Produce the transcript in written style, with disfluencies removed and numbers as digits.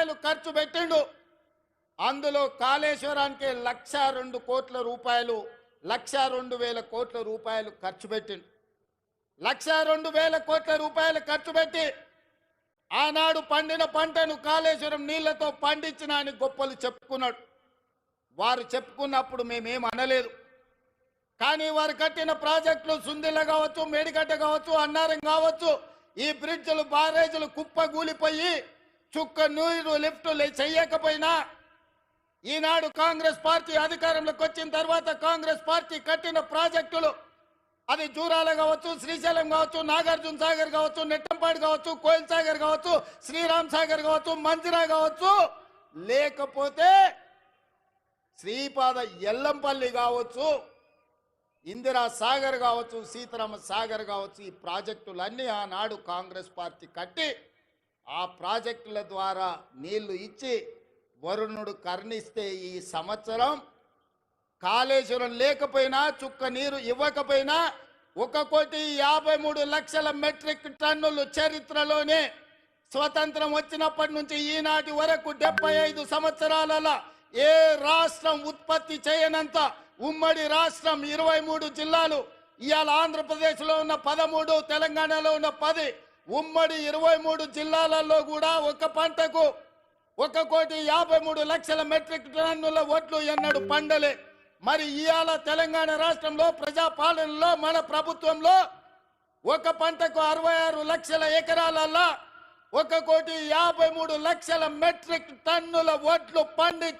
రూపాయలు ఖర్చు పెట్టిండు. అందులో కాళేశ్వరానికి 1,02 కోట్ల రూపాయలు 1,02,000 కోట్ల రూపాయలు ఖర్చు పెట్టిండు. 1,02,000 కోట్ల రూపాయలు ఖర్చు పెట్టి ఆనాడు పండిన పంటను కాళేశ్వరం నీళ్లతో పండించిన అని గొప్పలు చెప్పుకున్నాడు. వారు చెప్పుకున్నప్పుడు మేమేం అనలేదు. కానీ వారు కట్టిన ప్రాజెక్టులు సుందిల్ల కావచ్చు, మేడిగడ్డ కావచ్చు, అన్నారం కావచ్చు, ఈ బ్రిడ్జ్లు బారేజీలు కుప్పగూలిపోయి చుక్క నీరు లిఫ్టులు చెయ్యకపోయినా ఈనాడు కాంగ్రెస్ పార్టీ అధికారంలోకి వచ్చిన తర్వాత కాంగ్రెస్ పార్టీ కట్టిన ప్రాజెక్టులు అది జూరాల కావచ్చు, శ్రీశైలం కావచ్చు, నాగార్జున సాగర్ కావచ్చు, నెట్టంపాడు కావచ్చు, కోయిల్ సాగర్ కావచ్చు, శ్రీరామ్ సాగర్ కావచ్చు, మంజిరా కావచ్చు, లేకపోతే శ్రీపాద ఎల్లంపల్లి కావచ్చు, ఇందిరా సాగర్ కావచ్చు, సీతారామ సాగర్ కావచ్చు, ఈ ప్రాజెక్టులన్నీ ఆనాడు కాంగ్రెస్ పార్టీ కట్టి ఆ ప్రాజెక్టుల ద్వారా నీళ్లు ఇచ్చి వరుణుడు కర్ణిస్తే ఈ సంవత్సరం కాళేశ్వరం లేకపోయినా చుక్క నీరు ఇవ్వకపోయినా 1,53,00,000 మెట్రిక్ టన్నులు చరిత్రలోనే స్వతంత్రం వచ్చినప్పటి నుంచి ఈనాటి వరకు 75 సంవత్సరాలలో ఏ రాష్ట్రం ఉత్పత్తి చేయనంత ఉమ్మడి రాష్ట్రం 23 జిల్లాలు. ఇవాళ ఆంధ్రప్రదేశ్లో ఉన్న 13, తెలంగాణలో ఉన్న 10, ఉమ్మడి 23 జిల్లాలలో కూడా ఒక పంటకు 1,53,00,000 మెట్రిక్ టన్నుల వడ్లు ఎన్నడూ పండలే. మరి ఇవాళ తెలంగాణ రాష్ట్రంలో ప్రజాపాలనలో మన ప్రభుత్వంలో ఒక పంటకు 66 లక్షల ఎకరాలలో 1,53,00,000 మెట్రిక్ టన్నుల వడ్లు పండి